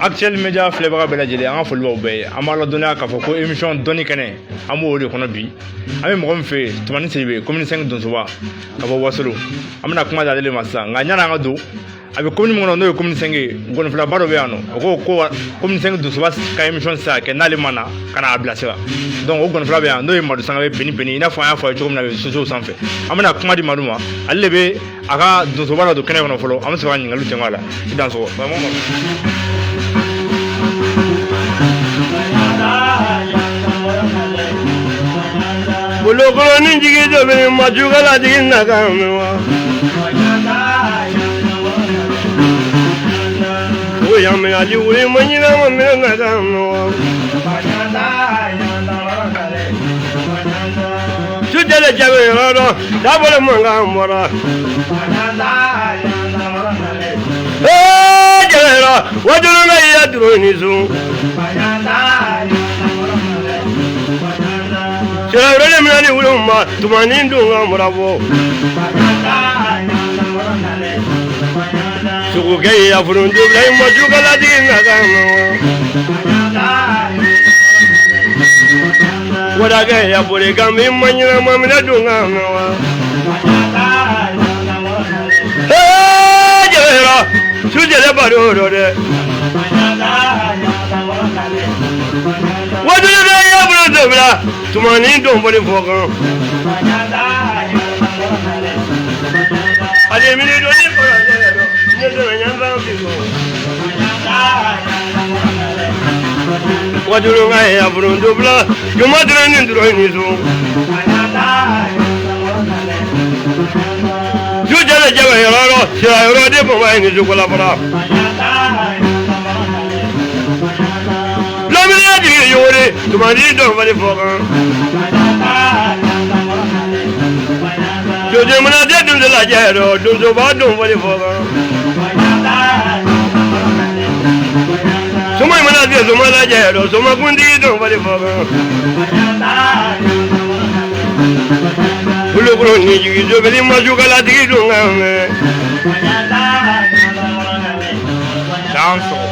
actuel media filɛbaga bɛɛ lajɛlen an ka foli b'aw bɛɛ ye an b'a ladɔnniya k'a fɔ ko émission dɔnni kɛnɛ an b'o de kɔnɔ bi an bɛ mɔgɔ min fɛ yen Tumani Sidibe commune 5 Donsoba ka bɔ Wasolo an bɛna kuma d'ale ma sisan nka yanni an ka don a bɛ commune min kɔnɔ n'o ye commune 5 ye gɔnifilaba dɔ bɛ yan nɔ o ko commune 5 Donsoba ka émission tɛ se ka kɛ n'ale ma na ka na a bilasira donc o gɔnifila bɛ yan n'o ye Madu Sangabe Beni i n'a fɔ an y'a fɔ a ye cogo min na réseaux sanfɛ an bɛna kuma di Madu ma ale de bɛ a ka Donsoba la don kɛnɛ kɔnɔ fɔlɔ an bɛ sɔrɔ ka ɲininkaliw tɛŋɔ a la i dan sɔgɔ Bolokoloni jigi dɔ bɛ majugala jigi na kan mɛn wa. O yamɛ ali wuli ma ɲinɛ ma minɛ na kan mɛn wa. Sujɛlɛ jɛbɛ yɔrɔ dɔ dabɔlɛ man kan bɔra. Jɛbɛ yɔrɔ wajulu bɛ yɛ duro ni sun. Cɛrɛ mina ni wuli ma Tumani dun ka murabɔ. Sugukɛ ye yafurun dubila i ma jugala digi na kan mɛn wa. Wadakɛ yafure kan mi ma ɲinɛ ma minɛ dun kan mɛn wa. Jɛbɛ yɔrɔ sujɛlɛ ba do dɔ dɛ. Wajulu bɛ yafurun dubila Tumani dun bɔli fɔ kan. Ale mini do ni fɔra jɛbɛ dɔ ne donna ɲɛfɛ bi fɔ. Wajulu ka yafurun dubila juma dɔrɔn ni dɔrɔn ni so. Sujɛlɛ jɛbɛ yɔrɔ dɔ sira yɔrɔ de bɔnbɔn ye ni so kola fɔra. Laminiya jigi yore Tumani dun bɔli fɔ kan. Jojo mana de dun de la jɛ dɔ Donsoba dun bɔli fɔ kan. Soma mana de soma la jɛ dɔ soma kuntigi dun bɔli fɔ kan. Bolokoloni jigi dɔ bɛ ni majugala tigi dun kan mɛn. dan sɔgɔ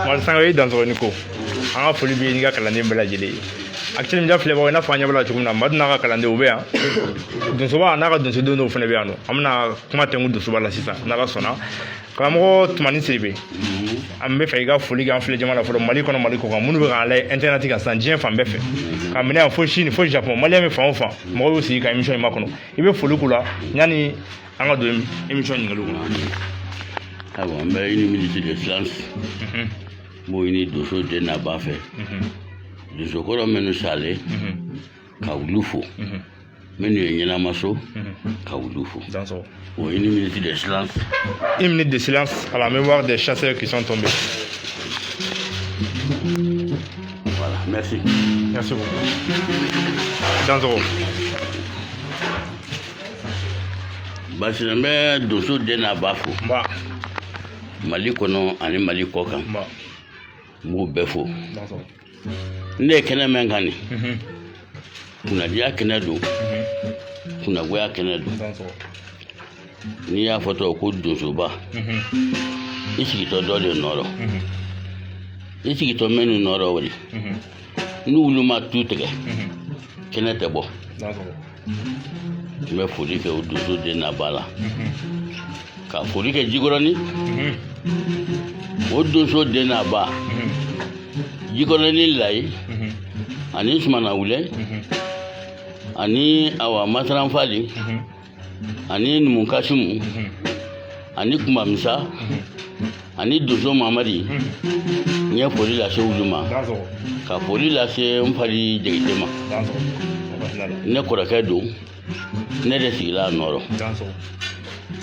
Madu Sangabe i dan sɔgɔ ni ko an ka foli bɛ n'i ka kalanden bɛɛ lajɛlen ye actuel media filɛbagaw i n'a fɔ an ɲɛ b'a la cogo min na Madu n'a ka kalanden u bɛ yan Donsoba n'a ka donsoden dɔw fana bɛ yan nɔ an bɛna kuma tɛnku Donsoba la sisan n'Ala sɔnna karamɔgɔ Tumani Sidibe an bɛ fɛ i ka foli kɛ an filɛ jama la fɔlɔ Mali kɔnɔ Mali kɔ kan minnu bɛ k'an lajɛ internet kan sisan diɲɛ fan bɛɛ fɛ ka minɛ yan fo Chine fo Japon maliyɛn bɛ fan o fan mɔgɔw y'u sigi ka émission in makɔnɔ i bɛ foli k'u la yanni an ka don émission ɲininkaliw kɔnɔ. Ayiwa n bɛ une minute de silence m'o ɲini Donso den n'a ba fɛ donsokɔrɔ minnu salen ka wulu fo minnu ye ɲɛnama so ka wulu fo o une minute de silence. Une minute de silence à la mémoire des chasseurs qui sont tombés. Voilà, merci. Merci beaucoup. Danzoro. Basi n bɛ Donso den n'a ba fo Mali kɔnɔ ani Mali kɔ kan n b'u bɛɛ fo ne ye kɛnɛ mɛn kan nin kunnadiya kɛnɛ don kunnagoya kɛnɛ don n'i y'a fɔ tɔ ko Donsoba i sigitɔ dɔ de nɔrɔ i sigitɔ minnu nɔrɔ o de n'olu ma tu tigɛ kɛnɛ tɛ bɔ n bɛ foli kɛ o Donso den n'a ba la ka foli kɛ Jikɔrɔni o Donso den n'a ba Jikɔrɔni Layi ani Sumana Wulɛ ani awa Mataran Fali ani Numu Kasimu ani Kumamisa ani Donso Mamadi n ye foli lase olu ma ka foli lase n fali Jegete ma ne kɔrɔkɛ don ne de sigila a nɔrɔ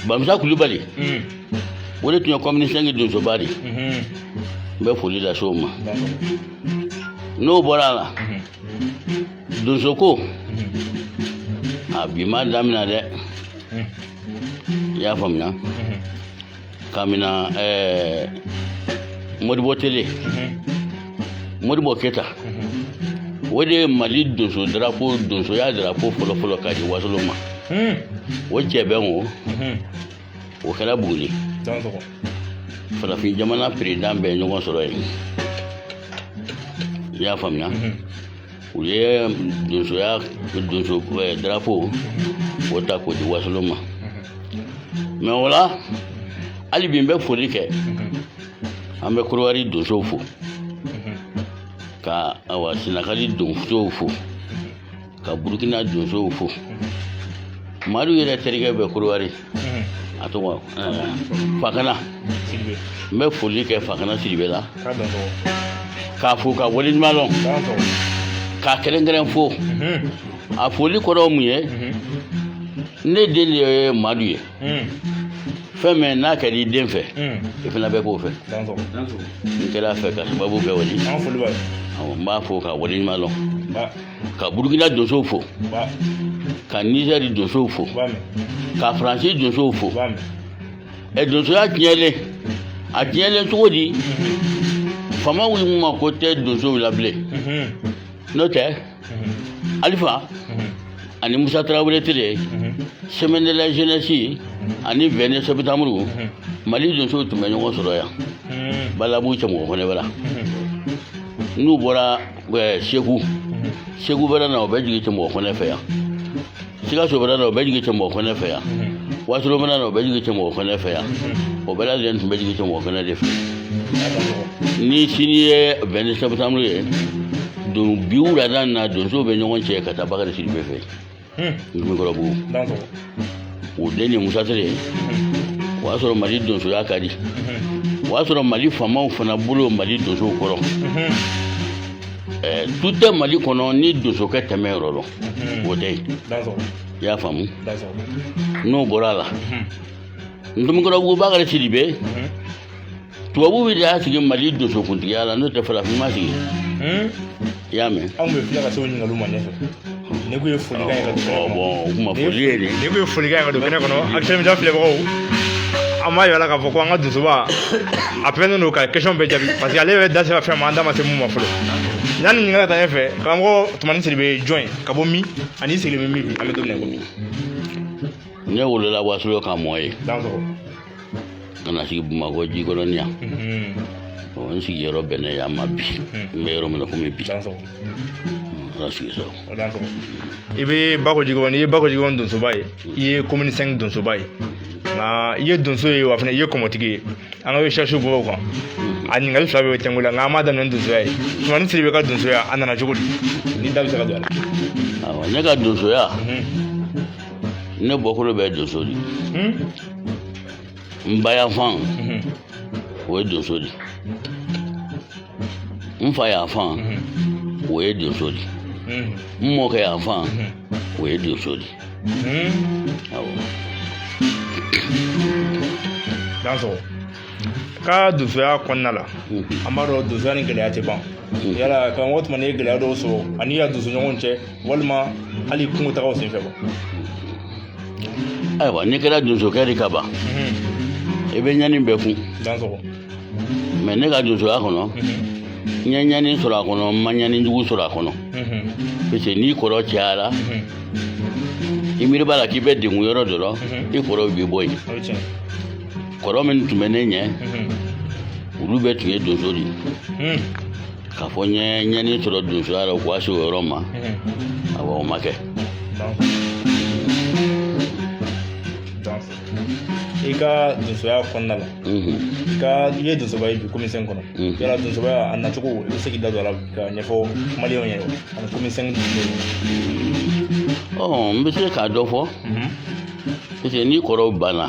Bamusa Kulubali o de tun ye commune 5 Donsoba de n bɛ foli lase o ma n'o bɔra a la Donsoko a bi ma damina dɛ i y'a faamuya kabini Modibo Tele Modibo Keta o de ye Mali donso drapeau donsoya drapeau fɔlɔfɔlɔ k'a di Wasolo ma o cɛ bɛn o kɛra Buguni farafin jamana président bɛɛ ɲɔgɔn sɔrɔ yen i y'a faamuya u ye donso drapeau o ta k'o di Wasolo ma mais o la hali bi n bɛ foli kɛ an bɛ Kodowari donsow fo ka Sinakali donsow fo ka Burukina donsow fo Madu yɛrɛ terikɛ bɛ Kodowari a tɔgɔ Fakana n bɛ foli kɛ Fakana Sidibe la k'a fo ka waleɲuman dɔn k'a kɛrɛnkɛrɛn fo a foli kɔrɔ mun ye ne den de ye Madu ye fɛn min n'a kɛra i den fɛ i fana bɛ k'o fɛ n kɛra fɛ ka sababu kɛ wali n b'a fo ka waleɲuman dɔn ka Burukina donsow fo ka Niger donsow fo ka Faransi donsow fo donsoya tiɲɛlen a tiɲɛlen cogo di fama wuli mun ma ko tɛ donsow la bilen n'o tɛ Alifa ani Musa Tarawele Ture semaine de la jeunesse ani 22 septembre Mali donsow tun bɛ ɲɔgɔn sɔrɔ yan Balabu cɛmɔgɔ fana bɛ la n'u bɔra Segu bɛra na o bɛ jigin cɛmɔgɔ fana fɛ yan Sikaso bɛra na o bɛ jigin cɛmɔgɔ fana fɛ yan Wasolo bɛra na o bɛ jigin cɛmɔgɔ fana fɛ yan o bɛɛ lajɛlen tun bɛ jigin cɛmɔgɔ fana de fɛ ni sini ye 22 septembre ye don bi wulada na donsow bɛ ɲɔgɔn cɛ ka taa Bakari Sidibe fɛ Nkɔrɔbugu o den ni Musa Ture o y'a sɔrɔ Mali donsoya ka di o y'a sɔrɔ Mali faamaw fana bolo Mali donsow kɔrɔ tu tɛ Mali kɔnɔ ni donsokɛ tɛmɛ yɔrɔ dɔn o tɛ yen i y'a faamu n'o bɔra a la Nkɔrɔbugu Bakari Sidibe tubabu bɛ de y'a sigi Mali donsokuntigiya la n'o tɛ farafin ma sigi i y'a mɛn anw bɛ tila ka se o ɲininkaliw ma ɲɛfɛ ne ko ye folikan ye ka don o kuma foli ye de ne ko ye folikan ye ka don kɛnɛ kɔnɔ Actuel Media filɛbagaw an b'a yira k'a fɔ ko an ka donsoba a pɛnnen don ka question bɛɛ jaabi parce que ale bɛ da sera fɛn ma an da ma se mun ma fɔlɔ yanni ɲininkali ka taa ɲɛfɛ karamɔgɔ Tumani Sidibe jɔn ka bɔ min ani i sigilen bɛ min bi an bɛ don min na i ko min ne wolola Wasolo ka mɔ ye ka na sigi Bamakɔ Jikɔrɔni yan n sigiyɔrɔ bɛnnen yan ma bi n bɛ yɔrɔ min na komi bi ala sigi sɔrɔ i bɛ Bako Jikɔrɔni i ye Bako Jikɔrɔni donsoba ye i ye commune 5 donsoba ye nka i ye donso ye wa fana i ye kɔmɔtigi ye an ka recherche bɔ o kan a ɲininkali fila bɛ tɛnku la nka an m'a daminɛ donsoya ye Tumani Sidibe ka donsoya a nana cogo di ni da bɛ se ka don a la ne ka donsoya ne bɔkolo bɛ donso di n ba yan fan o ye donso di n fa yan fan o ye donso di n mɔkɛ yan fan o ye donso di awɔ ka donsoya kɔnɔna la an b'a dɔn donsoya ni gɛlɛya tɛ ban yala karamɔgɔ Tumani ye gɛlɛya dɔw sɔrɔ ani ya donso ɲɔgɔn cɛ walima hali kungo tagaw sen fɛ ayiwa n'i kɛra donsokɛ de ka ban i bɛ ɲani bɛɛ kun mais ne ka donsoya kɔnɔ n ye ɲani sɔrɔ a kɔnɔ n ma ɲani jugu sɔrɔ a kɔnɔ parce que n'i kɔrɔ cayara i miiri b'a la k'i bɛ degun yɔrɔ dɔ la i kɔrɔw b'i bɔ yen kɔrɔ min tun bɛ ne ɲɛ olu bɛɛ tun ye donso de ye k'a fɔ n ye ɲani sɔrɔ donsoya la k'o se o yɔrɔ ma awɔ o ma kɛ i ka donsoya kɔnɔna la i ye donsoba ye bi commune 5 kɔnɔ yala donsoba a nacogo i bɛ se k'i da don a la ka ɲɛfɔ maliyɛnw ye ani commune 5 n bɛ se k'a dɔ fɔ parce que n'i kɔrɔw banna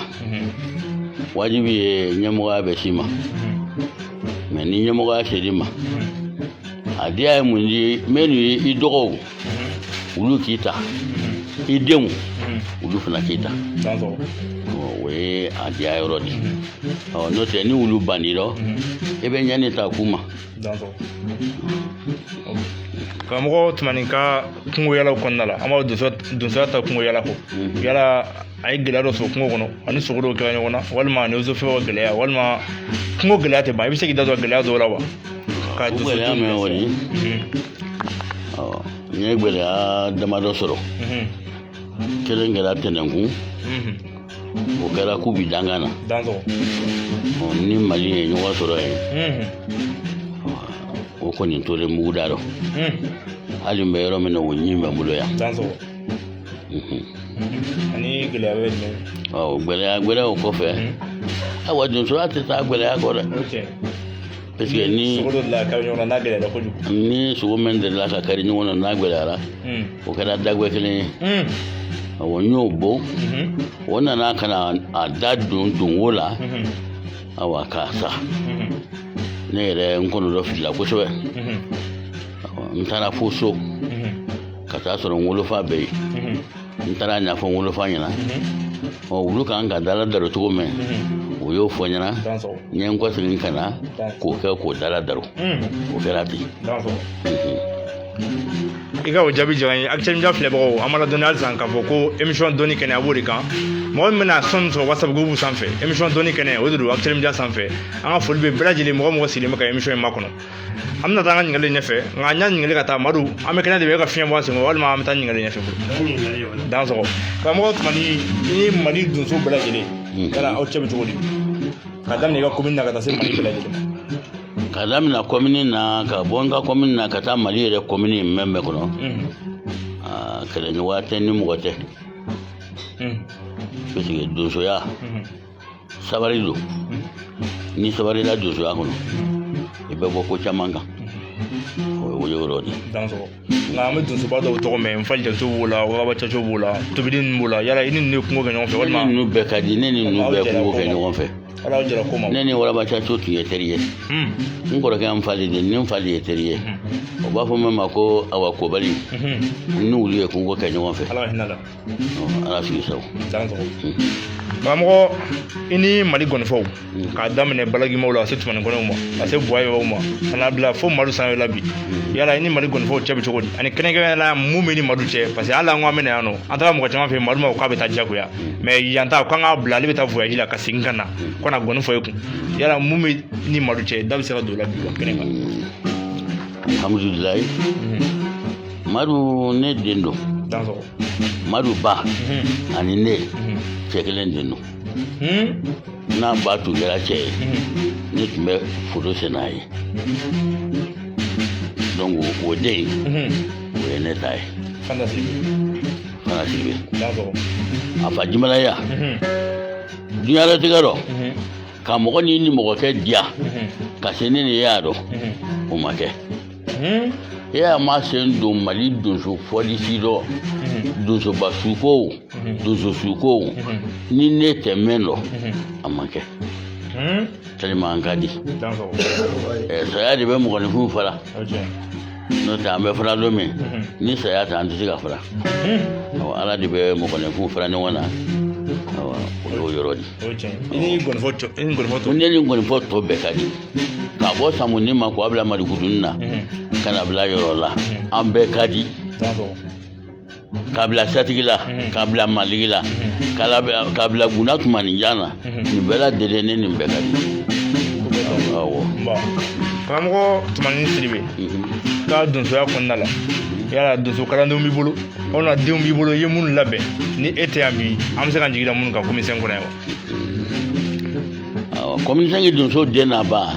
wajibi ye ɲɛmɔgɔya bɛ s'i ma mais ni ɲɛmɔgɔya ser'i ma a diya ye mun di minnu ye i dɔgɔw olu k'i ta i denw olu fana k'i ta o ye a diya yɔrɔ de n'o tɛ ni olu bannira i bɛ ɲani ta k'u ma karamɔgɔ Tumani ka kungoyalaw kɔnɔna la an b'a donsoya ta kungoyala kɔ yala a ye gɛlɛya dɔ sɔrɔ kungo kɔnɔ ani sogo dɔw kɛra ɲɔgɔn na walima ani fɛnw gɛlɛya walima kungo gɛlɛya tɛ ban i bɛ se k'i da don gɛlɛya dɔw la wa o gɛlɛya mɛn o ye n ye gɛlɛya damadɔ sɔrɔ kelen kɛra tɛnɛnkun o kɛra k'u bi danga na dansɔgɔ ni Mali ye ɲɔgɔn sɔrɔ yen o kɔni tolen mugu da rɔ hali n bɛ yɔrɔ min na o ɲin bɛ n bolo yan dansɔgɔ ani gɛlɛya bɛ jumɛn gɛlɛya o kɔfɛ awa donsoya tɛ taa gɛlɛya kɔ dɛ parce que ni sogo dɔ la ka ɲɔgɔn na n'a gɛlɛyara kojugu ni sogo min delila ka kari ɲɔgɔn na n'a gɛlɛyara o kɛra dagwɛ kelen ye awɔ n y'o bɔ o nana ka na a da don dongo la awa k'a sa ne yɛrɛ n kɔnɔ dɔ filila kosɛbɛ n taara fo so ka taa sɔrɔ n wolofa bɛ yen n taara ɲɛfɔ n wolofa ɲɛna wulu kan ka dala daro cogo min o y'o fɔ ɲɛna n ye n kɔsegin ka na k'o kɛ k'o dala daro o kɛra ten i ka o jaabi diyara n ye Actuel Media filɛbagaw an mana dɔnni hali sisan k'a fɔ ko émission dɔnni kɛnɛ a b'o de kan mɔgɔ min bɛna sɔnni sɔrɔ WhatsApp groupe sanfɛ émission dɔnni kɛnɛ o de don Actuel Media sanfɛ an ka foli bɛ bɛɛ lajɛlen mɔgɔ mɔgɔ sigilen bɛ ka émission in makɔnɔ an bɛna taa an ka ɲininkali ɲɛfɛ nka an y'a ɲininkali ka taa Madu an bɛ kɛnɛ de bɛ ka fiɲɛ bɔ an senkɔrɔ walima an bɛ taa ɲininkali ɲɛfɛ fɔlɔ dansɔgɔ karamɔgɔ Tumani i ni Mali donso bɛɛ lajɛlen yala aw cɛ bɛ cogo di ka daminɛ i ka commune na ka taa se Mali bɛɛ lajɛlen ka daminɛ commune na ka bɔ n ka commune na ka taa Mali yɛrɛ commune min bɛ kɔnɔ kɛlɛɲɔgɔnya tɛ ni mɔgɔ tɛ parce que donsoya sabari don ni sabarila donsoya kɔnɔ i bɛ bɔ ko caman kan o ye yɔrɔ de dansɔgɔ nka an bɛ donsoba dɔw tɔgɔ mɛn Nfali Jariso b'o la Wagaba Caco b'o la Tobili ninnu b'o la yala i ni ninnu ye kungo kɛ ɲɔgɔn fɛ walima ne ni ninnu bɛɛ ka di ne ni ninnu bɛɛ kungo kɛ ɲɔgɔn fɛ ala jara ko ma ne ni Wagaba Caco tun ye teri ye n kɔrɔkɛ Nfali de ni Nfali ye teri ye o b'a fɔ min ma ko awa kobali ni olu ye kungo kɛ ɲɔgɔn fɛ ala ka hinɛ la ala sigi sago dansɔgɔ karamɔgɔ i ni Mali gɔnifɔw k'a daminɛ balagimaw la ka se Tumanikɔnɔw ma ka se Buwayew ma ka n'a bila fo Madu sanfɛ la bi yala i ni Mali gɔnifɔw cɛ bɛ cogo di ani kɛrɛnkɛrɛnnenya la mun bɛ ni Madu cɛ parce que hali an ko an bɛ na yan nɔ an taara mɔgɔ caman fɛ yen Madu ma ko k'a bɛ taa diyagoya mais yan ta k'an k'a bila ale bɛ taa voyage la ka segin ka na ko na gɔni fɔ e kun yala mun bɛ ni Madu cɛ da bɛ se ka don o la bi ka kɛnɛ kan alhamdulilayi Madu ne den don dansɔgɔ Madu ba ani ne cɛ kelen den don n'a ba tun kɛra cɛ ye ne tun bɛ foto sen n'a ye donc o den o ye ne ta ye Fana Sidibe a fa Jimalaya diɲɛlatigɛ rɔ ka mɔgɔ ni mɔgɔ kɛ diya ka se ne ni y'a dɔn o ma kɛ e y'a ma sen don Mali donso fɔlisi dɔ donsoba sukow donso sukow ni ne tɛ mɛn dɔ a ma kɛ tellement an ka di saya de bɛ mɔgɔninfin fara n'o tɛ an bɛ fara don min ni saya tɛ an tɛ se ka fara ala de bɛ mɔgɔninfin fara ɲɔgɔn na o y'o yɔrɔ di ne ni gɔnifɔ tɔ bɛɛ ka di k'a bɔ Samuni ma k'a bila Malikutunin na ka na bila yɔrɔ la an bɛɛ ka di k'a bila Satigi la k'a bila Maligi la k'a bila Guna Tumanijan na nin bɛɛ lajɛlen ne nin bɛɛ ka di awɔ karamɔgɔ Tumani Sidibe ka donsoya kɔnɔna la yala donso kalandenw b'i bolo aw na denw b'i bolo i ye minnu labɛn ni e tɛ yan bi an bɛ se ka jigin da minnu kan komi sɛn kɔnɔ yan wa komi sɛn donso den n'a ba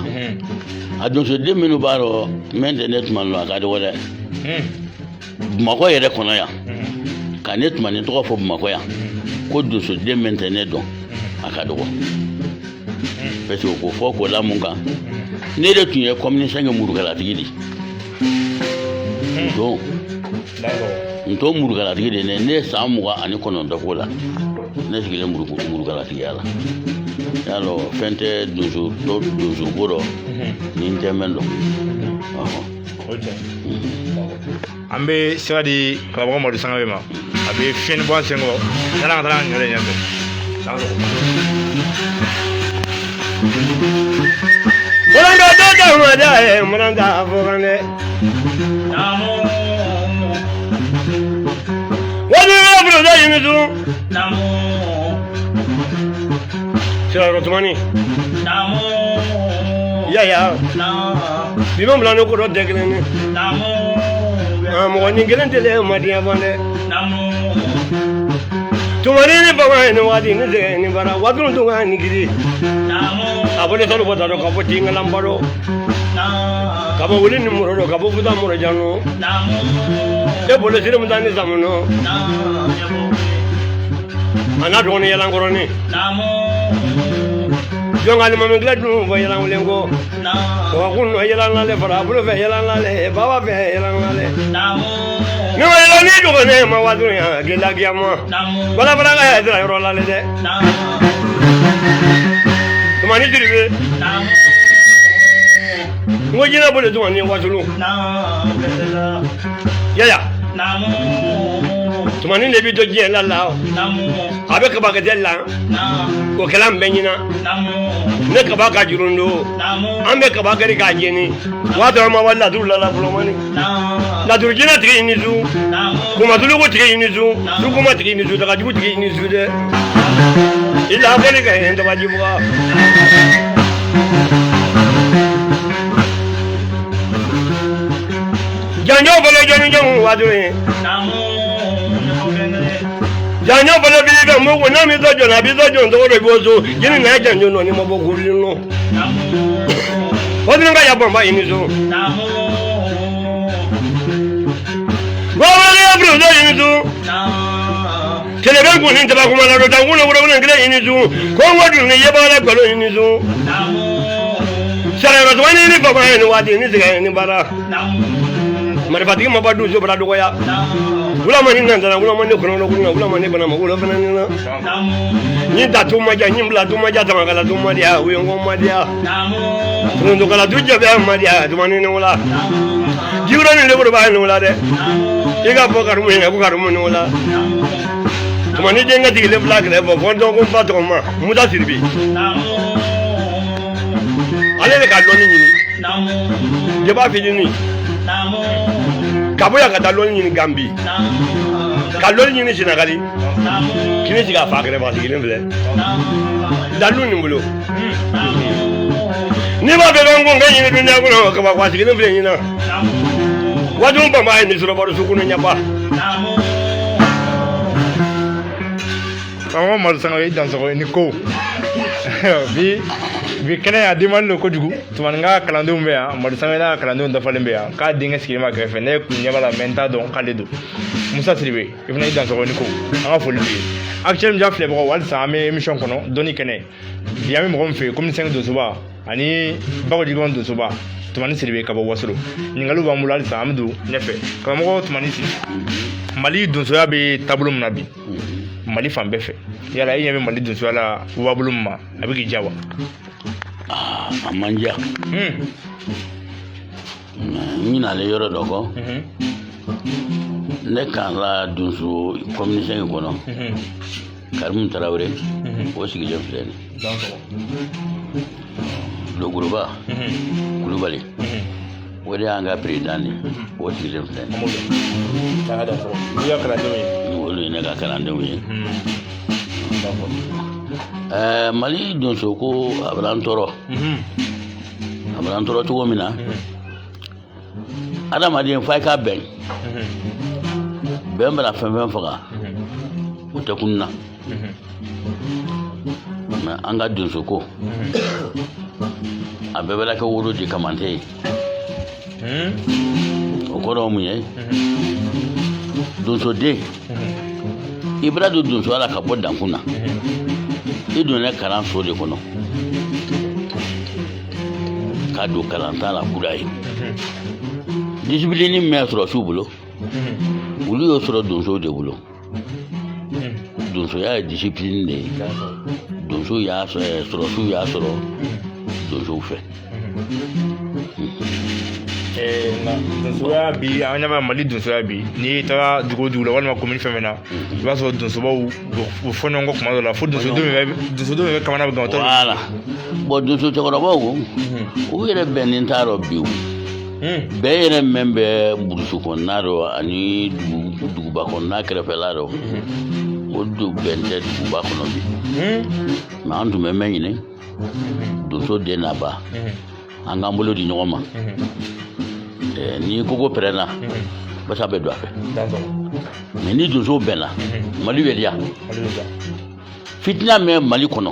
a donso den minnu b'a dɔn mɛ tɛ ne Tumani a ka dɔgɔ dɛ Bamakɔ yɛrɛ kɔnɔ yan ka ne Tumani tɔgɔ fɔ Bamakɔ yan ko donso den mɛ tɛ ne dɔn a ka dɔgɔ parce que o ko fɔ k'o la mun kan ne de tun ye communisɛn murukalatigi de donc n to murukalatigi de ne ye san 29 ko la ne sigilen murukalatigiya la y'a dɔn fɛn tɛ donso ko dɔ ni n tɛ mɛn dɔn an bɛ sira di karamɔgɔ Madu Sangabe ma a bɛ fiɲɛni bɔ an sen kɔrɔ yala an ka taa an yɛrɛ ɲɛfɛ Muranga dada mada muranga fogane wani abro da yimizu Sira Tumani ya bima mulano ko do deglene mo ni gelen tele madiya bande tumarini baba ni wadi ni de ni bara wadun dunga ni gidi abole tolo boda do kabo tinga lambaro kabo wuli ni muro do kabo buda muro jano e bole sire mudani zamuno ana do ni yalan goroni jonga ni mamen gladu bo yalan lengo wa kun no yalan la le fara bulo fe yalan la le baba fe yalan la le ni wa yalan ni do ne ma wadu ya gela giamo bala bala ga dra ro la le de tumani diribe ngojina bole tumani wazulu ya tumani ne bi do je la la abe ka ba ga della ko kalam benyina ne ka ba ka jurundo ambe ka ba gari ka jeni wato ma walla dul la fulomani la durjina tigi ni zu kuma dulu ko tigi ni zu du kuma tigi ni zu daga jibu tigi ni zu de illa gari ka hen da wajibu janyo bolo janyo wadure janyo bolo bi ga mo wona mi dojo na bi dojo ndo re bozo yini na janyo no ni mo bogo lino odin ga ya bomba yini zo baba le bro do yini zo tele ben ko ni taba ko mala do tangulo wuro wuro ngire yini zo ko wadu ni yeba la galo yini zo sare ro wani ni baba ni wadi ni ziga ni bara mari fatigi ma badu zo bara do ya wula mani nan dana wula mani kono wula wula mani bana ma wula bana ni na ni da to ma ja ni bla to ma ja ta kala to ma dia wi ngo ma dia ndo kala du ja ba ma dia to mani ni wula jiwra ni le buru ba ni wula de iga bo karu mu nga ko karu mu ni wula to mani je nga digile bla gre bo bondo ko ba to ma mu da sirbi ale le ka lo ni ni je ba fi ni kaboya ka dalol ni Gambi kalol ni Senegal kini siga fakre ba sigile mbele dalu ni mbulo ni ba be ngo ngani ni dunya ko ka ba kwa sigile mbele ni na wajum ba mai ni suro ba su kunu nyapa kama mal sanga yi dan so ni ko bi kene ya diman lo ko jugu tumanga kalando mbe ya mal sanga na kalando nda fale mbe ya ka dinga skima ka fe ne ku nyabala menta don kaledo musa tribe ifna yi dan so ni ko anga foli bi actuellement ja fle bo wal sa me émission kono doni kene ya mi mo mfe comme 5 do suba ani bago digon do suba tumani tribe ka bo wasulu ningalu ba mulal sa amdu nefe kama mo tumani si mali don so ya be tabulum nabi mali fan befe yala yi yabe mali dunsu ala wabulum ma abigi jawa amanja ni na le yoro dogo ne kan la dunsu communication ko no Karim Traoré o sigi jam fene do guruba kulubali wodi anga président ni o sigi jam fene ta hada so ya kala do wolu ne ga kala ndo wi mali don so ko abrantoro to mina adama din fay ka ben bala fen faga o ta kunna ma anga don so ko abebela ka woro di kamante o ko do mu ye don so de ibra do don so ala ka bodan kuna ido ne karan so de kono ka do kalanta la kudai discipline me asro subulo uli yo soro don so de bulo don so ya discipline ne don so ya soro su ya soro don so fe na dunsu ya bi anya ma mali dunsu ya bi ni ta dugo dugo wala ma commune femena ba so dunsu ba u fono ngo kuma la fu dunsu do me kama na ba to wala bo dunsu to ko ba o yere benin taro biu be yere membe burusu ko naro ani dugu ba ko na kere felaro o du bente dugu ba ko no bi ma andu me menyine dunsu de na ba anga mbolo di nyoma ni koko perena basa bɛ don a fɛ dans mais ni donso bɛnna Mali bɛ diya Mali fitina mɛn Mali kɔnɔ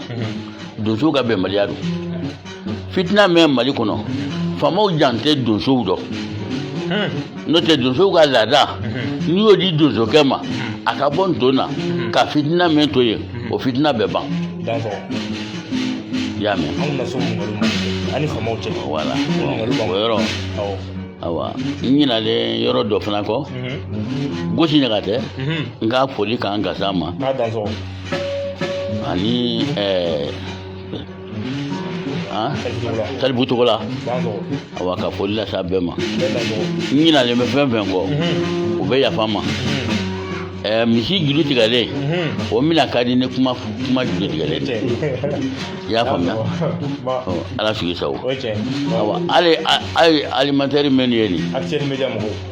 donso ka bɛnbaliya don fitina mɛn Mali kɔnɔ faamaw jan tɛ donsow dɔn n'o tɛ donsow ka laada n'i y'o di donsokɛ ma a ka bɔ nton na ka fitina mɛn to yen o fitina bɛ ban dans i y'a mɛn anw na so mun ani faamaw cɛ voilà o yɔrɔ awa n ɲinalen yɔrɔ dɔ fana kɔ gosi ɲaga tɛ n ka foli k'an gasa ma ani Salibu Togola awa ka foli lasa bɛɛ ma n ɲinalen bɛ fɛn fɛn kɔ o bɛ yafa ma misi juru tigɛlen o mina ka di ne kuma juru tigɛlen tɛ i y'a faamuya ala sigi sago awa hali alimentaire menu ye nin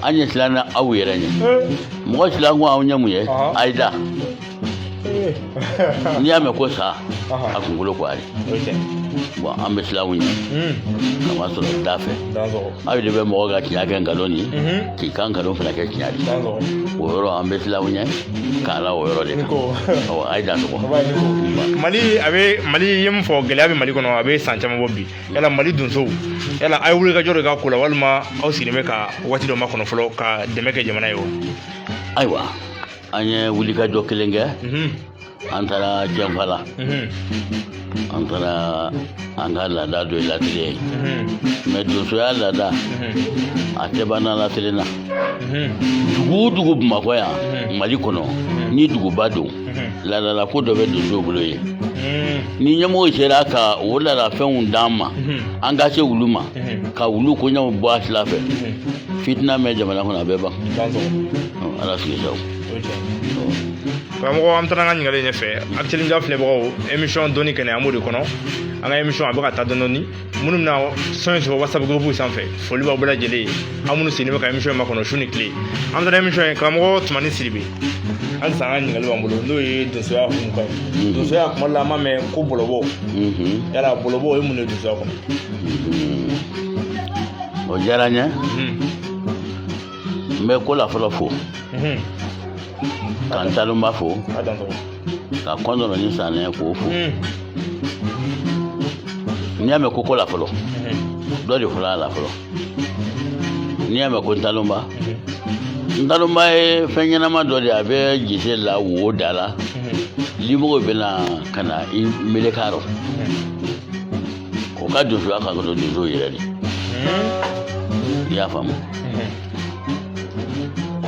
an ye silamɛ aw yɛrɛ ɲɛ mɔgɔ silamɛ ko aw ɲɛ mun ye ayida n'i y'a mɛn ko sa a kunkolo ko ayi bon an bɛ silamɛw ɲɛ ka ma sɔrɔ da fɛ aw de bɛ mɔgɔ ka tiɲɛ kɛ nkalon ye k'i ka nkalon fana kɛ tiɲɛ de o yɔrɔ an bɛ silamɛw ɲɛ k'ala o yɔrɔ de kan awɔ a ye dan tɔgɔ Mali ye mun fɔ gɛlɛya bɛ Mali kɔnɔ a bɛ san caman bɔ bi yala Mali donsow yala a ye wuli ka jɔ de ka ko la walima aw sigilen bɛ ka waati dɔ makɔnɔ fɔlɔ ka dɛmɛ kɛ jamana ye o ayiwa an ye wulikajɔ kelen kɛ an taara Jɛnfa la an taara an ka laada dɔ ye latele ye mais donsoya laada a tɛ ban na latele na dugu o dugu Bamakɔ yan Mali kɔnɔ ni duguba don laadala ko dɔ bɛ donsow bolo ye ni ɲɛmɔgɔ sera ka o laadafɛnw d'an ma an ka se wulu ma ka wulu koɲɛw bɔ a sira fɛ fitina mɛn jamana kɔnɔ a bɛ ban ala sigi sago karamɔgɔ an taara an ka ɲininkali ɲɛfɛ Actuel Media filɛbagaw émission dɔnni kɛnɛ an b'o de kɔnɔ an ka émission a bɛ ka taa dɔɔni minnu bɛna sɔn sɔrɔ WhatsApp groupe sanfɛ foli b'aw bɛɛ lajɛlen ye an minnu sigilen bɛ ka émission makɔnɔ su ni tile an taara émission ye karamɔgɔ Tumani Sidibe halisa an ka ɲininkali b'an bolo n'o ye donsoya hukumu kan ye donsoya kuma dɔ la an b'a mɛn ko bɔlɔbɔ yala bɔlɔbɔ o ye mun de ye donsoya kɔnɔ o diyara n ye n bɛ ko la fɔlɔ fo ka n talonba fo ka kɔndɔrɔ ni sanɛ k'o fo n'i y'a mɛn ko la fɔlɔ dɔ de fɔlɔ a la fɔlɔ n'i y'a mɛn ko n talonba ye fɛn ɲɛnama dɔ de a bɛ gese la wo da la limɔgɔw bɛ na ka na i meleka rɔ o ka donsoya ka kɔnɔ donso yɛrɛ de i y'a faamu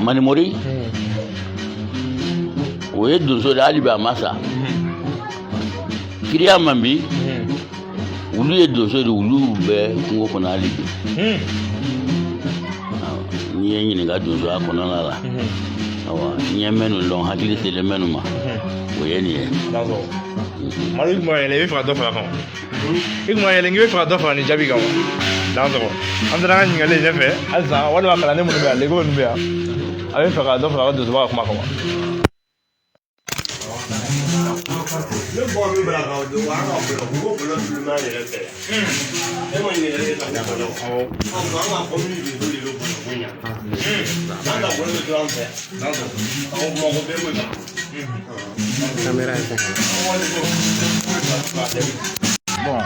Manimori o ye donso de hali bi a ma sa kiriya man bi olu ye donso de olu bɛ kungo kɔnɔ hali bi n'i ye ɲininka donsoya kɔnɔna la n ye minnu dɔn hakili selen minnu ma o ye nin ye Mali tun b'a yɛlɛ i bɛ fɛ ka dɔ fara kan i tun b'a yɛlɛ k'i bɛ fɛ ka dɔ fara nin jaabi kan wa dansɔgɔ an taara an ka ɲininkali ɲɛfɛ halisa walima kalanden minnu bɛ yan lego minnu bɛ yan a bɛ fɛ ka dɔ fara a ka donsoba ka kuma kan wa ne bɔ min bila ka don an ka bolo ko bolo tuluma yɛrɛ fɛ e ma ɲinɛ e ka bolo an ka commune de do de bɛ bolo ko ɲa n'an ka bolo bɛ to an fɛ an kuma ko bɛɛ ko caméra bon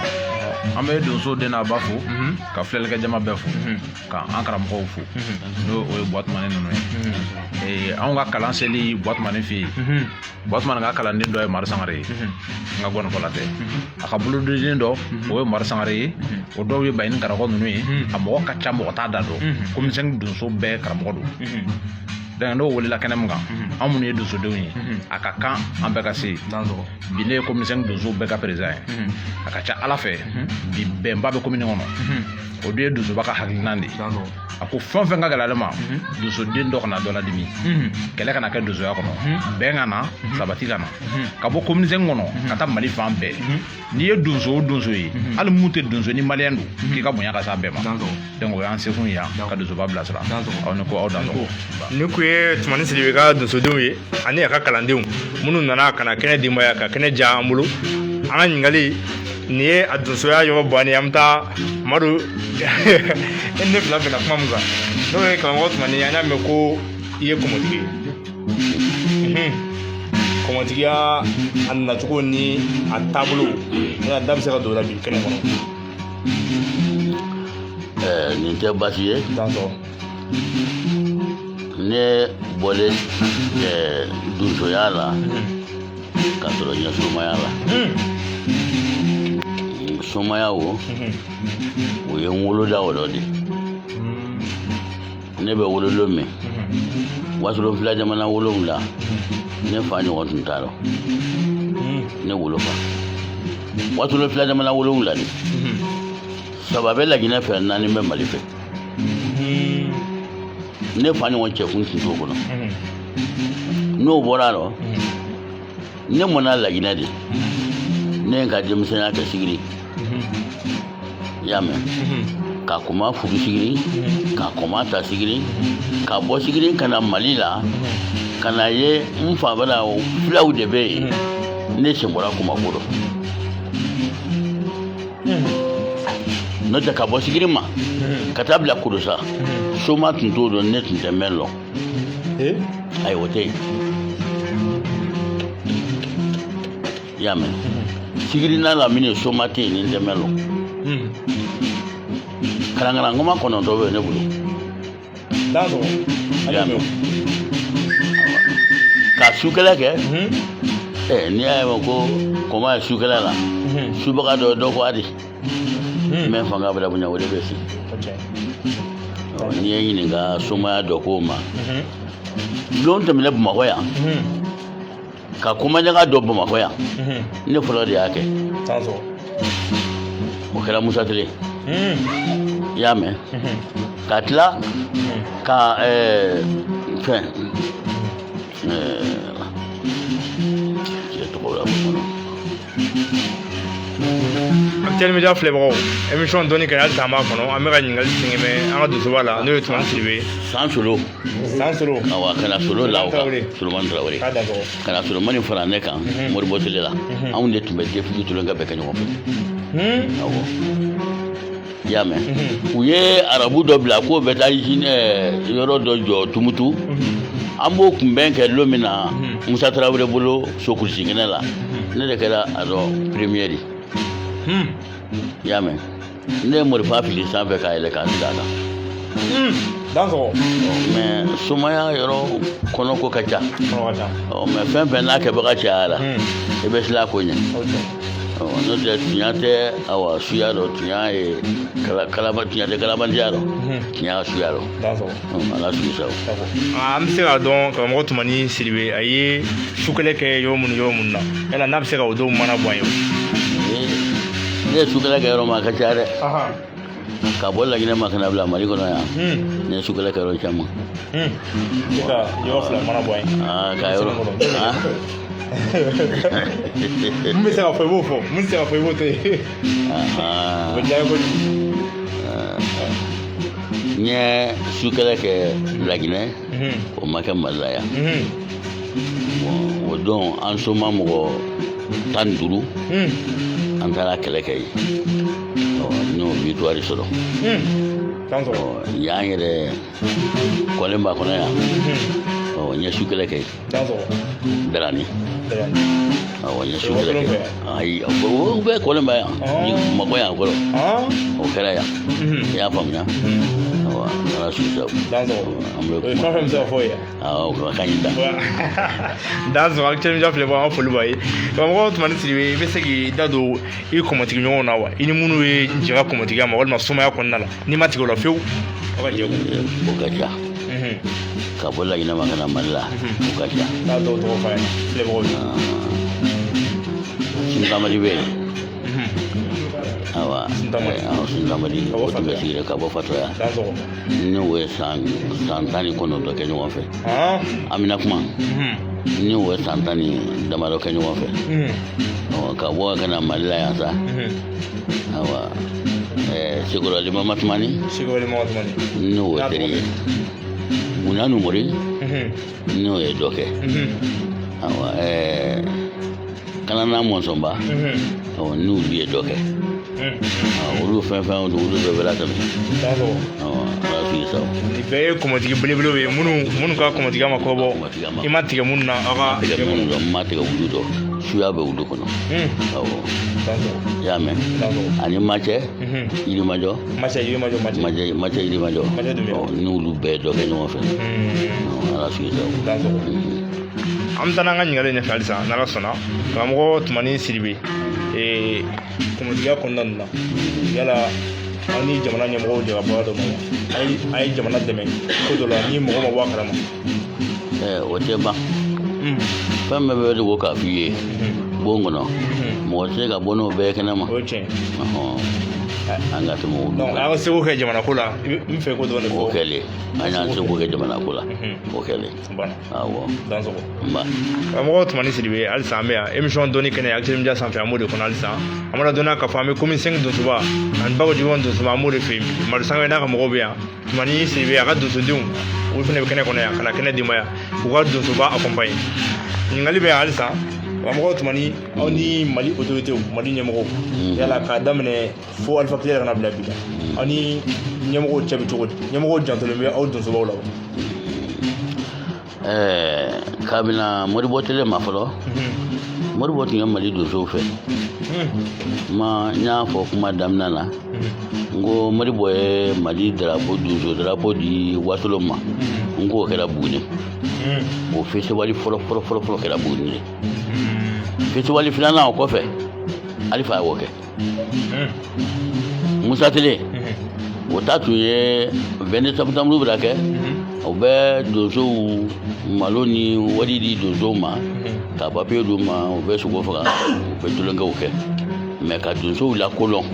an bɛ donso den n'a ba fo ka filɛlikɛ jama bɛɛ fo ka an karamɔgɔw fo n'o o ye Buwatumani ninnu ye anw ka kalan seli Buwatumani fɛ yen Buwatumani ka kalanden dɔ ye Mari Sangare ye n ka gɔnifɔla tɛ a ka bolodiden dɔ o ye Mari Sangare ye o dɔw ye Bayini Karakɔ ninnu ye a mɔgɔ ka ca mɔgɔ t'a da dɔn komisɛni donso bɛɛ karamɔgɔ don donc n'o welela kɛnɛ min kan an minnu ye donsodenw ye a ka kan an bɛɛ ka se bi ne ye komisɛni donso bɛɛ ka président ye a ka ca ala fɛ bi bɛnba bɛ komini kɔnɔ o de ye donsoba ka hakilina de a ko fɛn fɛn ka gɛlɛ ale ma donsoden dɔ kana dɔ ladimi kɛlɛ kana kɛ donsoya kɔnɔ bɛn ka na sabati ka na ka bɔ komisɛni kɔnɔ ka taa Mali fan bɛɛ n'i ye donso o donso ye hali mun tɛ donso ni maliyɛn don k'i ka bonya ka s'a bɛɛ ma donc o y'an sekun yan ka donsoba bilasira aw ni ko aw dan tɔgɔ ni ko ye Tumani Sidibe ka donsodenw ye ani a ka kalandenw minnu nana ka na kɛnɛ denbaya ka kɛnɛ diya an bolo an ka ɲininkali nin ye a donsoya yɔrɔ bannen an bɛ taa Madu e ne fila bɛnna kuma min kan n'o ye karamɔgɔ Tumani an y'a mɛn ko i ye kɔmɔtigi ye kɔmɔtigiya a nacogo ni a taabolo ne da bɛ se ka don o la bi kɛnɛ kɔnɔ. Nin tɛ baasi ye D'accord. ne bɔlen donsoya la ka sɔrɔ ɲɛ somaya la somaya o ye n woloda o dɔ de ne bɛ wololo min Wasolonfila jamana 7 ne fa ɲɔgɔn tun t'a la ne wolofa Wasolonfila jamana 7 de 3 bɛ Laginɛ fɛ 4 bɛ Mali fɛ ne fa ɲɔgɔn cɛkun tun t'o kɔnɔ n'o bɔra la ne mɔna Laginɛ de ne ye n ka denmisɛnya kɛ sigiri i y'a mɛn ka kɔma furu sigiri ka kɔma ta sigiri ka bɔ sigiri ka na Mali la ka na ye n fa bɛna filaw de bɛ yen ne sen bɔra Kumakɔ n'o tɛ ka bɔ sigiri ma ka taa bila Kurusa soma tun t'o dɔn ne tun tɛ mɛn lɔ ayi o tɛ yen i y'a mɛn sigiri n'a lamini soma tɛ yen ni n tɛ mɛn lɔ kalankalanŋoma 9 bɛ ne bolo i y'a mɛn ka sukɛlɛ kɛ n'i y'a ye ko kɔma ye sukɛlɛ la subaga dɔ ko adi mɛ fanga bɛɛ bonya o de bɛ se n'i ye ɲininka somaya dɔ k'o ma don tɛmɛnen Bamakɔ yan ka komaɲaga dɔ Bamakɔ yan ne fɔlɔ de y'a kɛ o kɛra Musa Ture i y'a mɛn ka tila ka fɛn Actuel Media filɛbagaw émission dɔɔni kɛ hali tan b'a kɔnɔ an bɛ ka ɲininkali tɛngɛmɛ an ka donsoba la n'o ye Tumani Sidibe San Solo awɔ kana Solo la o kan Solomani Tarawele kana Solomani fara ne kan Moribo Tele la anw de tun bɛ défilé tulonkɛ bɛɛ kɛ ɲɔgɔn fɛ awɔ i y'a mɛn u ye arabu dɔ bila k'o bɛ taa yɔrɔ dɔ jɔ Tumutu an b'o kunbɛn kɛ don min na Musa Tarawele bolo Sokurusi kɛnɛ la ne de kɛra a dɔ premier de i y'a mɛn ne ye morifa fili sanfɛ k'a yɛlɛ k'a sigi a kan mais somaya yɔrɔ kɔnɔ ko ka ca mais fɛn fɛn n'a kɛbaga cayara i bɛ sila ko ɲɛ n'o tɛ tiɲɛ tɛ awa suya dɔ tiɲɛ ye tiɲɛ tɛ kalabandenya dɔ tiɲɛ ka suya dɔ ala sugu sa an bɛ se k'a dɔn karamɔgɔ Tumani Sidibe a ye sukɛlɛ kɛ yɔrɔ minnu na yala n'a bɛ se ka o dɔw mana bɔ an ye ne ye sukɛlɛ kɛ yɔrɔ ma a ka ca dɛ ka bɔ Laginɛ ma ka na bila Mali kɔnɔ yan ne ye sukɛlɛ kɛ yɔrɔ caman yɔrɔ 2 mana bɔ an ye ka yɔrɔ mun bɛ se ka fɔ i b'o fɔ mun tɛ se ka fɔ i b'o to yen o bɛ diya n ye kojugu n ye sukɛlɛ kɛ Laginɛ o ma kɛ Mali la yan o don an soma mɔgɔ 15 an taara kɛlɛ kɛ yen n'o victoire sɔrɔ y'an yɛrɛ Kɔlenba kɔnɔ yan n ye sukɛlɛ kɛ Darani awɔ n ye sukɛlɛ kɛ ayi o bɛ Kɔlenba yan Bamakɔ yan kɔrɔ o kɛra yan i y'a faamuya awɔ ala sugu sabu an bɛ kuma fɛn fɛn bɛ se ka fɔ ye awɔ o ka ɲi da Actuel Media filɛbagaw an ka foli b'a ye karamɔgɔ Tumani Sidibe i bɛ se k'i da don i kɔmɔtigi ɲɔgɔnw na wa i ni minnu ye jɛ ka kɔmɔtigiya ma walima somaya kɔnɔna la n'i ma tigɛ o la fiyewu aw ka jɛ o ka ca ka bɔ Laginɛ ma ka na Mali la o ka ca n'a dɔw tɔgɔ f'a ye filɛbagaw ye Suntamadi bɛ yen awa Suntamadi o tun bɛ sigi ka bɔ Fatoya ne o ye san 19 kɛ ɲɔgɔn fɛ Amina Kuma ne o ye san 10 damadɔ kɛ ɲɔgɔn fɛ ka bɔ ka na Mali la yan sa awa Sekɔrɔ Limama Tumani ne o ye teri ye Muna Numori ne o ye dɔ kɛ awa kana na mɔnsɔnba n'olu ye dɔ kɛ olu fɛn fɛn olu bɛɛ bɛ latɛmɛ ala k'i sago nin bɛɛ ye kɔmɔtigi belebelew ye minnu ka kɔmɔtigiya ma kɔbɔ i ma tigɛ minnu na aw ka tigɛ minnu dɔn n ma tigɛ olu dɔn suya bɛ olu kɔnɔ awɔ i y'a mɛn ani macɛ yirimajɔ macɛ yirimajɔ n'olu bɛɛ dɔ kɛ ɲɔgɔn fɛ ala k'i sago an bɛ taa n'an ka ɲininkali ɲɛfɛ halisa n'ala sɔnna karamɔgɔ Tumani Sidibe kɔmɔtigiya kɔnɔna ninnu na yala aw ni jamana ɲɛmɔgɔw jɛ ka bɔ dɔ ma a ye jamana dɛmɛ ko dɔ la ni mɔgɔ ma bɔ a kalama o tɛ ban fɛn bɛɛ bɛ de ko k'a f'i ye bon kɔnɔ mɔgɔ tɛ se ka bɔ n'o bɛɛ kɛnɛ ma o ye tiɲɛ an ka tɛmɛ olu donc an ka seko kɛ jamana ko la n fɛ ko dɔrɔn de fɔ o kɛlen an y'an seko kɛ jamana ko la o kɛlen awɔ dansɔgɔ nba karamɔgɔ Tumani Sidibe halisa an bɛ yan émission dɔnni kɛnɛ Actu Media sanfɛ an b'o de kɔnɔ halisa an mana dɔnniya k'a fɔ an bɛ commune 5 donsoba ani Bakɔjikɔrɔni donsoba an b'o de fɛ yen Madu Sangare n'a ka mɔgɔw bɛ yan Tumani Sidibe a ka donsodenw olu fana bɛ kɛnɛ kɔnɔ yan ka na kɛnɛ denbaya u ka donsoba accompagner ɲininkali bɛ yan halisa karamɔgɔ Tumani aw ni Mali autorités Mali ɲɛmɔgɔw yala k'a daminɛ fo Alpha Kile kana bila bi la aw ni ɲɛmɔgɔw cɛ bɛ cogo di ɲɛmɔgɔw jantolen bɛ aw donsobaw la kabini Modibo tele ma fɔlɔ Modibo tun ye Mali donsow fɛ n y'a fɔ kuma daminɛ na n ko Modibo ye Mali donso drapeau di Wasolo ma n ko o kɛra Buguni o festival fɔlɔ kɛra Buguni de festival filanan o kɔfɛ Alifa y'o kɛ Musa Tele o ta tun ye 22 septembre bɛ kɛ o bɛ donsow malo ni wari di donsow ma ka papier d'u ma u bɛ sogo faga u bɛ tulonkɛw kɛ mais ka donsow lakolon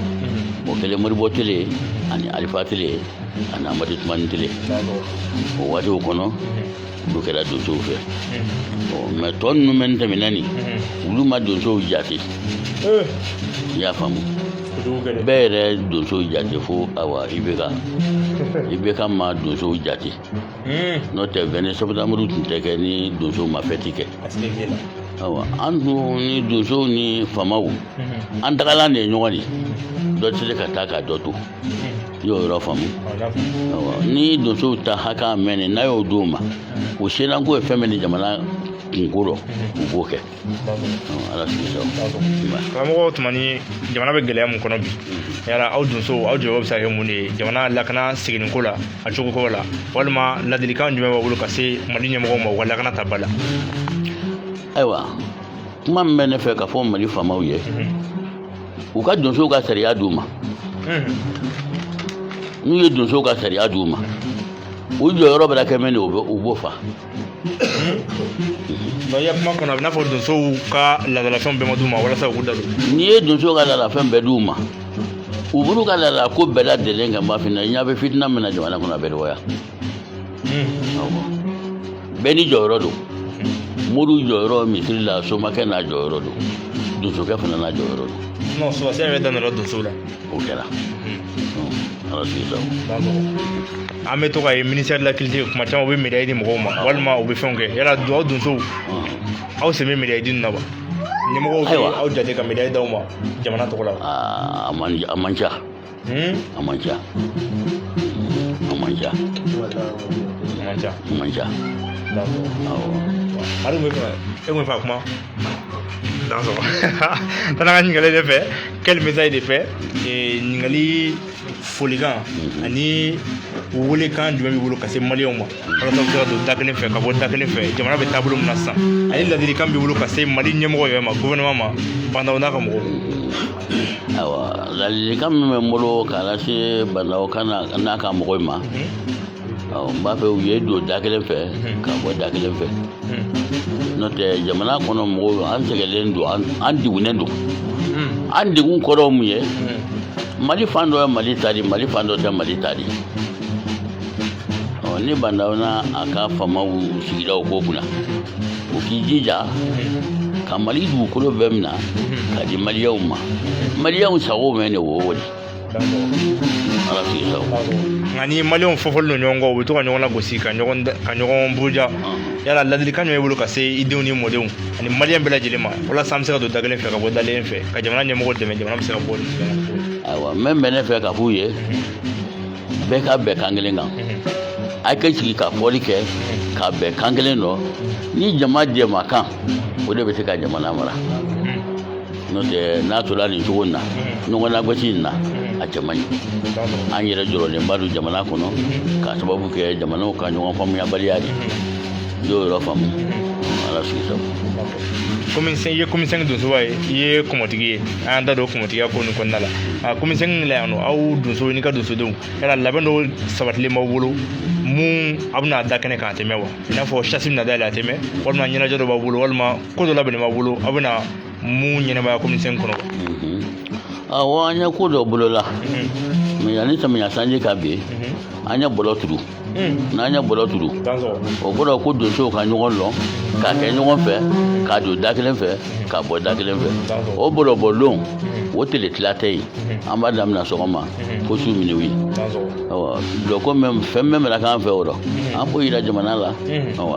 o kɛlen Modibo Tele ani Alifa Tele ani Amadu Tumani Tele o waatiw kɔnɔ olu kɛra donsow fɛ mais tɔ ninnu mɛn tɛmɛna nin olu ma donsow jate i y'a faamu bɛɛ yɛrɛ donsow jate fo awa IBK ma donsow jate n'o tɛ 22 septembre tun tɛ kɛ ni donsow ma fɛti kɛ awa an dun ni donsow ni famaw an tagalan de ye ɲɔgɔn ye dɔ tɛ se ka taa ka dɔ to i y'o yɔrɔ faamu ni donsow ta hakɛ mɛn n'a y'o d'o ma o senan ko ye fɛn bɛ ni jamana kunko rɔ u b'o kɛ ala sigi sago karamɔgɔ Tumani jamana bɛ gɛlɛya mun kɔnɔ bi yala aw donsow aw jɔyɔrɔ bɛ se ka kɛ mun de ye jamana lakana seginniko la a cogo la walima ladilikan jumɛn b'a bolo ka se Mali ɲɛmɔgɔw ma u ka lakana ta ba la ayiwa kuma min bɛ ne fɛ ka fɔ Mali faamaw ye u ka donsow ka sariya d'u ma n'u ye donsow ka sariya d'u ma u jɔyɔrɔ bɛ kɛ min de u b'o fa i ya kuma kɔnɔ a bɛ n'a fɔ donsow ka laadalafɛnw bɛɛ ma d'u ma walasa u k'u da don n'i ye donsow ka laadalafɛn bɛɛ d'u ma u b'u ka laadala ko bɛɛ lajɛlen kɛ n b'a f'i ɲɛna i ɲɛ bɛ fitina min na jamana kɔnɔ a bɛ dɔgɔya bɛɛ ni jɔyɔrɔ don Modibo jɔyɔrɔ misiri la Somakɛ n'a jɔyɔrɔ don donsokɛ fana n'a jɔyɔrɔ don non sɔrɔsiya yɛrɛ daminɛra donsow la o kɛra ala sigi sago an bɛ to ka ye ministère de la culture kuma caman u bɛ médaille di mɔgɔw ma walima u bɛ fɛnw kɛ yala aw donsow aw sen bɛ médaille di ninnu na wa ɲɛmɔgɔw bɛ aw jate ka médaille d'aw ma jamana tɔgɔ la a man ca Hali bɛ e kun fɛ kuma dansɔgɔ tana ka ɲininkali de fɛ quel message de fɛ ɲininkali folikan ani welekan jumɛn b'i bolo ka se maliyɛnw ma walasa u bɛ se ka don da kelen fɛ ka bɔ da kelen fɛ jamana bɛ taabolo min na sisan ani ladilikan b'i bolo ka se Mali ɲɛmɔgɔ yɛrɛ ma gouvernement ma Bandaw n'a ka mɔgɔw ayiwa ladilikan min bɛ n bolo k'a lase Bandaw n'a ka mɔgɔw ma n b'a fɛ u ye don da kelen fɛ ka bɔ da kelen fɛ n'o tɛ jamana kɔnɔ mɔgɔw an sɛgɛnlen don an degunnen don an degun kɔrɔ mun ye Mali fan dɔ ye Mali ta di Mali fan dɔ tɛ Mali ta di ni Bandaw n'a ka faamaw sigira o ko kunna u k'i jija ka Mali dugukolo bɛɛ minɛ ka di maliyɛnw ma maliyɛnw sago mɛn de o de ala ala sigi sa nka ni maliyɛnw fɔfɔli don ɲɔgɔn kɔ u bɛ to ka ɲɔgɔn lagosi ka ɲɔgɔn buruja yala ladilikan jumɛn b'i bolo ka se i denw ni mɔdenw ani maliyɛn bɛɛ lajɛlen ma walasa an bɛ se ka don da kelen fɛ ka bɔ dalen fɛ ka jamana ɲɛmɔgɔ dɛmɛ jamana bɛ se ka bɔ ayiwa min bɛ ne fɛ ka f'u ye bɛɛ ka bɛn kan kelen kan a ka sigi ka fɔli kɛ ka bɛn kan kelen dɔ ni jama jɛma kan o de bɛ se ka jamana mara n'o tɛ n'a tola nin cogo in na ɲɔgɔn lagosi in na a cɛ man ɲi an yɛrɛ jɔrɔlenba don jamana kɔnɔ k'a sababu kɛ jamanaw ka ɲɔgɔn faamuyabaliya de n y'o yɔrɔ faamu ala sigi sabu i ye komisɛn donsoba ye i ye kɔmɔtigi ye an y'an da don kɔmɔtigiya ko nin kɔnɔna la komisɛn la yan nɔ aw donso n'i ka donsodenw yala labɛn dɔw sabatilen b'aw bolo mun a bɛna da kɛnɛ kan a tɛmɛ wa i n'a fɔ chasi bɛna dayɛlɛ a tɛmɛ walima ɲɛnajɛ dɔ b'aw bolo walima ko dɔ labɛnnen b'aw bolo aw bɛna mun ɲɛnabaya komisɛn kɔnɔ awɔ an ye ko dɔ bolola mais yanni samiya sanji ka bin an ye bɔlɔ turu n'an ye bɔlɔ turu o kɔrɔ ko donsow ka ɲɔgɔn lɔn k'a kɛ ɲɔgɔn fɛ k'a don da kelen fɛ k'a bɔ da kelen fɛ o bɔlɔbɔlon o tile tila tɛ yen an b'a daminɛ sɔgɔma fo su minuwi dɔ ko fɛn bɛɛ mɛna k'an fɛ o rɔ an b'o yira jamana la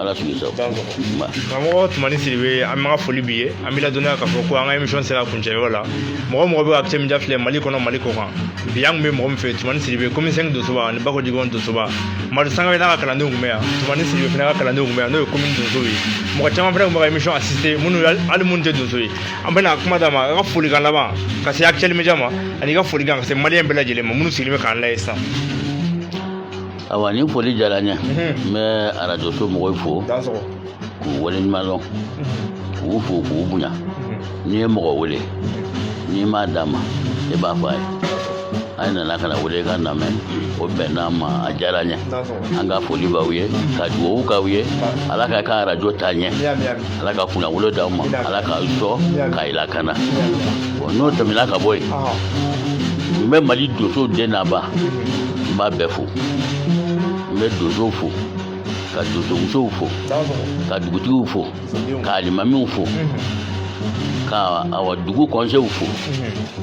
ala sigi sago karamɔgɔ Tumani Sidibe an bɛ ka foli b'i ye an b'i ladɔnniya k'a fɔ ko an ka émission sera kuncɛyɔrɔ la mɔgɔ bɛ ka Actu Media filɛ Mali kɔnɔ Mali kɔ kan bi an tun bɛ mɔgɔ min fɛ Tumani Sidibe komisɛn donsoba ani Bako Jikɔrɔni donsoba Madu Sangare n'a ka kalandenw tun bɛ yan Tumani Sidibe fana ka kalandenw tun bɛ yan n'o ye commune donso ye mɔgɔ caman fana tun bɛ ka émission assister hali minnu tɛ donso ye an bɛna kuma d'a ma a ka folikan laban ka se Actu Media ma ani ka folikan ka se maliyɛn bɛɛ lajɛlen ma minnu sigilen bɛ k'an lajɛ sisan awa ni foli diyara n ye n bɛ arajo so mɔgɔw fo k'u waleɲuman dɔn k'u fo k'u bonya n'i ye mɔgɔ wele n'i m'a d'a ma e b'a fɔ a ye a ye nana ka na wele ka na mɛn o bɛnna ma a diyara n ye an ka foli b'aw ye ka dugawu k'aw ye ala ka ka arajo taa ɲɛ ala ka kunnawolo d'aw ma ala k'aw sɔ k'a lakana n'o tɛmɛna ka bɔ yen n bɛ mali donso den n'a ba n b'a bɛɛ fo n bɛ donsow fo ka donsomusow fo ka dugutigiw fo ka alimamiw fo ka awa dugu kɔnsew fo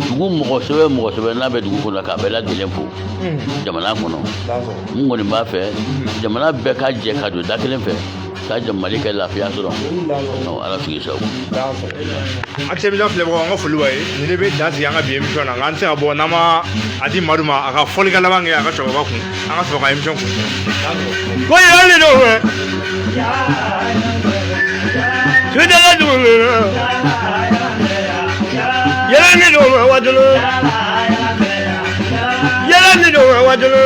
dugu mɔgɔ sɛbɛ n'a bɛ dugu kɔnɔ k'a bɛɛ lajɛlen fo jamana kɔnɔ n kɔni b'a fɛ jamana bɛɛ ka jɛ ka don da kelen fɛ ka Mali kɛ lafiya sɔrɔ ala sigi sago Actu Media filɛbagaw an ka foli b'a ye nin de bɛ dan sigi an ka bi émission na nka an tɛ se ka bɔ n'an ma a di Madu ma a ka fɔlikan laban kɛ a ka cɛkɔrɔba kun an ka sɔrɔ ka émission kun ko yɛrɛ ni dɔw fɛ sudala dugu min na yɛrɛ ni dɔw ma waatolo yɛrɛ ni dɔw ma waatolo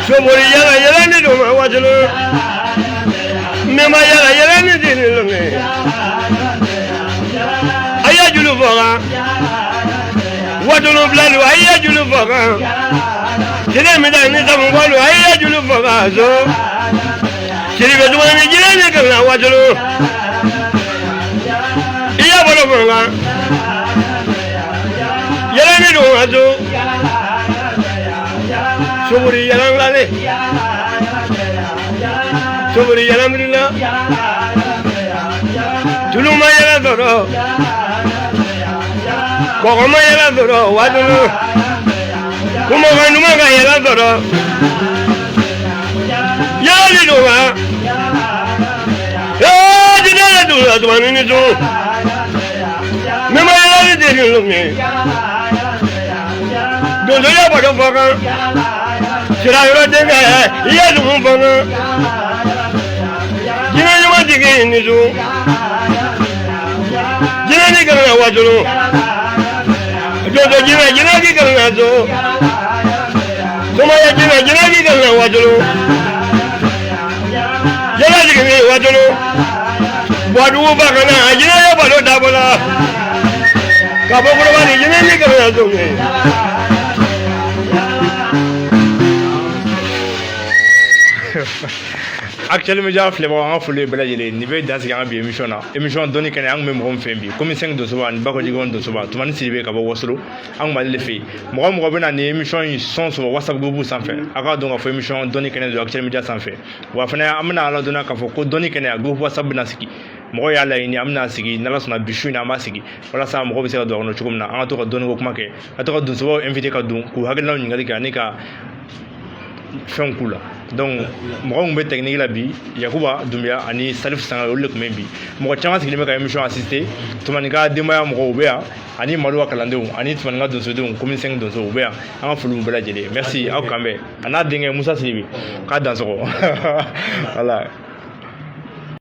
soboli yɛrɛ ni dɔw ma waatolo mɛma yɛrɛ ni di ni lɔngɛ a y'a julu fɔ kan waatolo bilalo a y'a julu fɔ kan tile min ta ni samu balo a y'a julu fɔ kan so siribe tuguni jire ni kan na waatolo i y'a bolo fɔ kan yɛrɛ ni dɔw ma so sobori yɛrɛ lale sobori yɛrɛ mirila tuluma yɛrɛ sɔrɔ kɔgɔma yɛrɛ sɔrɔ waatolo kumakanuma ka yɛrɛ sɔrɔ yɛrɛ ni dɔw ma jide yɛrɛ dugu la Tumani ni so mɛma yɛrɛ ni den ni lomɛ donso yɛ bɔtɔ fɔ kan sira yɔrɔ denkɛ i ye dugu fɔ kan jinɛ ɲuman tigi ni so jinɛ ni kan ka waatolo donso jinɛ ki kan ka so somaya jinɛ ki kan ka waatolo yɛrɛ tigi ni waatolo bɔdugu ba kan na jinɛ ye balo dabɔ la ka bɔ kɔrɔba ni jinɛ ni kan ka so Actu Media filɛbagaw an ka foli ye bɛɛ lajɛlen nin bɛ dan sigi an ka bi émission na émission dɔnni kɛnɛ an tun bɛ mɔgɔ min fɛ bi komisɛn donsoba ani Bako Jikɔrɔni donsoba Tumani Sidibe ka bɔ Wasolo an tun b'ale de fɛ yen mɔgɔ bɛ na nin émission in sɔn sɔrɔ WhatsApp groupe sanfɛ a k'a dɔn k'a fɔ émission dɔnni kɛnɛ don Actu Media sanfɛ wa fana an bɛna ala dɔnniya k'a fɔ ko dɔnni kɛnɛ a groupe WhatsApp bɛna sigi mɔgɔ y'a laɲini an bɛna sigi n'ala sɔnna bi su in na an b'a sigi walasa mɔgɔ bɛ se ka don a kɔnɔ cogo min na an ka to ka dɔɔni ko kuma kɛ ka to ka donsobaw invité ka don k'u hakilinaw ɲininkali kɛ ani ka fɛnw k'u la donc mɔgɔ min bɛ technique la bi Yakuba Dunbiya ani Salif Sangare olu de tun bɛ bi mɔgɔ caman sigilen bɛ ka émission assister Tumani ka denbaya mɔgɔw u bɛ yan ani Madu ka kalandenw ani Tumani ka donsodenw commune 5 donso u bɛ yan an ka foli b'u bɛɛ lajɛlen merci aw kan bɛn a n'a denkɛ Musa Sidibe k'a dansɔgɔ voilà